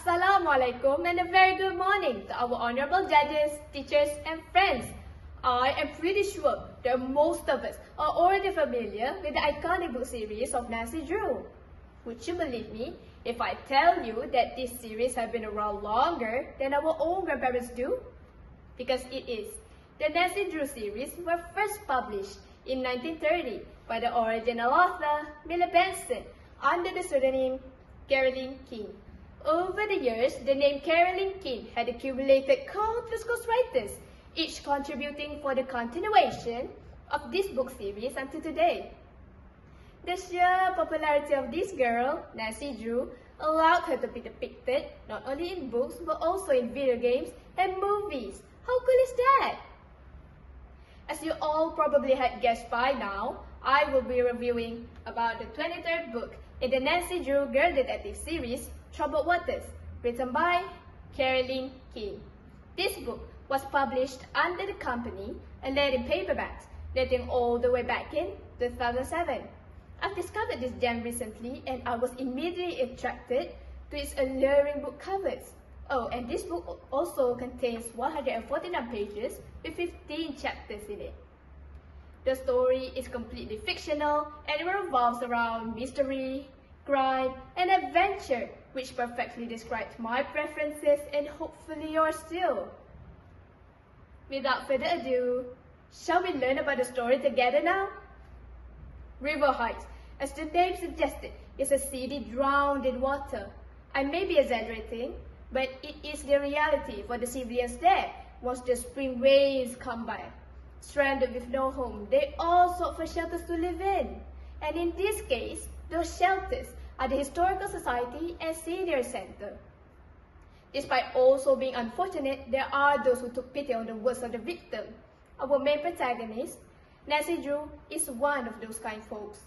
Assalamualaikum and a very good morning to our honorable judges, teachers and friends. I am pretty sure that most of us are already familiar with the iconic book series of Nancy Drew. Would you believe me if I tell you that this series has been around longer than our own grandparents do? Because it is. The Nancy Drew series were first published in 1930 by the original author, Miller Benson, under the pseudonym Caroline King. Over the years, the name Caroline King had accumulated countless ghostwriters, each contributing for the continuation of this book series until today. The sheer popularity of this girl, Nancy Drew, allowed her to be depicted not only in books but also in video games and movies. How cool is that? As you all probably had guessed by now, I will be reviewing about the 23rd book in the Nancy Drew Girl Detective series, Troubled Waters, written by Caroline King. This book was published under the company and laid in paperbacks, dating all the way back in 2007. I've discovered this gem recently and I was immediately attracted to its alluring book covers. Oh, and this book also contains 149 pages with 15 chapters in it. The story is completely fictional and it revolves around mystery, crime, and adventure, which perfectly describes my preferences and hopefully yours too. Without further ado, shall we learn about the story together now? River Heights, as the name suggested, is a city drowned in water. I may be exaggerating, but it is the reality for the civilians there once the spring waves come by. Stranded with no home, they all sought for shelters to live in. And in this case, those shelters are the Historical Society and Senior Center. Despite also being unfortunate, there are those who took pity on the words of the victim. Our main protagonist, Nancy Drew, is one of those kind folks.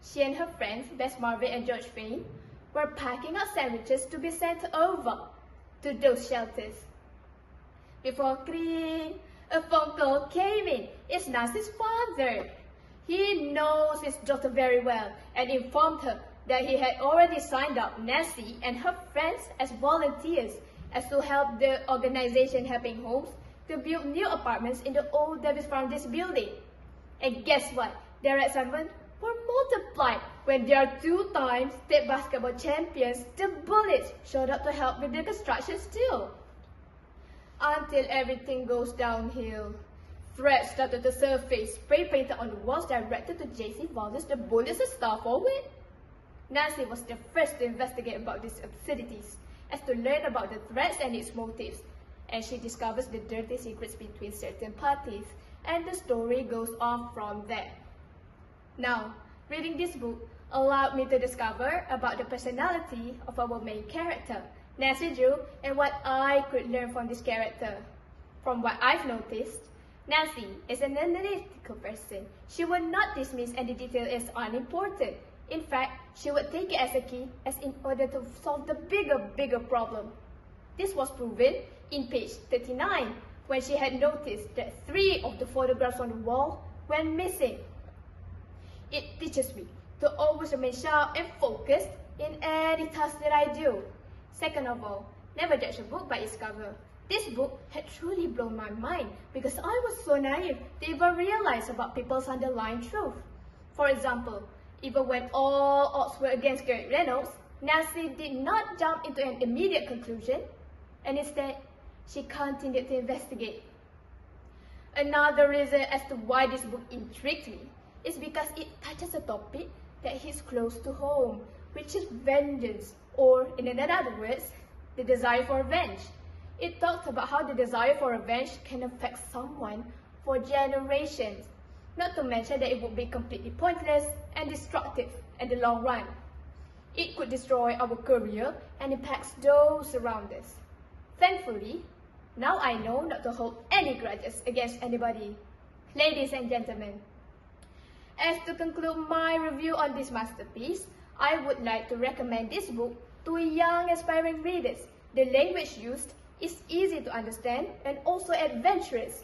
She and her friends, Bess Marvin and George Fane, were packing up sandwiches to be sent over to those shelters. Before cling, a phone call came in. It's Nancy's father. He knows his daughter very well and informed her that he had already signed up Nancy and her friends as volunteers as to help the organization Helping Homes to build new apartments in the old Davis Foundation building. And guess what? Their excitement were multiplied when their two-time state basketball champions, the Bullets, showed up to help with the construction too. Until everything goes downhill. Threats started to surface, spray painted on the walls directed to JC Valdez, the Bullets' star forward. Nancy was the first to investigate about these absurdities, as to learn about the threats and its motives, and she discovers the dirty secrets between certain parties, and the story goes on from there. Now, reading this book allowed me to discover about the personality of our main character, Nancy Drew, and what I could learn from this character. From what I've noticed, Nancy is an analytical person. She would not dismiss any detail as unimportant. In fact, she would take it as a key as in order to solve the bigger problem. This was proven in page 39 when she had noticed that 3 of the photographs on the wall went missing. It teaches me to always remain sharp and focused in any task that I do. Second of all, never judge a book by its cover. This book had truly blown my mind because I was so naive to even realize about people's underlying truth. For example, even when all odds were against Garrett Reynolds, Nancy did not jump into an immediate conclusion, and instead, she continued to investigate. Another reason as to why this book intrigued me is because it touches a topic that hits close to home, which is vengeance, or in other words, the desire for revenge. It talks about how the desire for revenge can affect someone for generations, not to mention that it would be completely pointless and destructive in the long run. It could destroy our career and impacts those around us. Thankfully, now I know not to hold any grudges against anybody. Ladies and gentlemen, as to conclude my review on this masterpiece, I would like to recommend this book to young aspiring readers. The language used is easy to understand and also adventurous,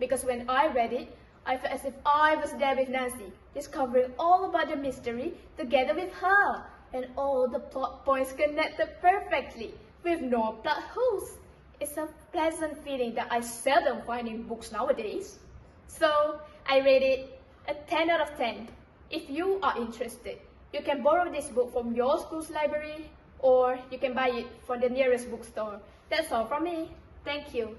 because when I read it, I felt as if I was there with Nancy, discovering all about the mystery together with her, and all the plot points connected perfectly, with no plot holes. It's a pleasant feeling that I seldom find in books nowadays. So I rate it a 10 out of 10. If you are interested, you can borrow this book from your school's library or you can buy it from the nearest bookstore. That's all from me. Thank you.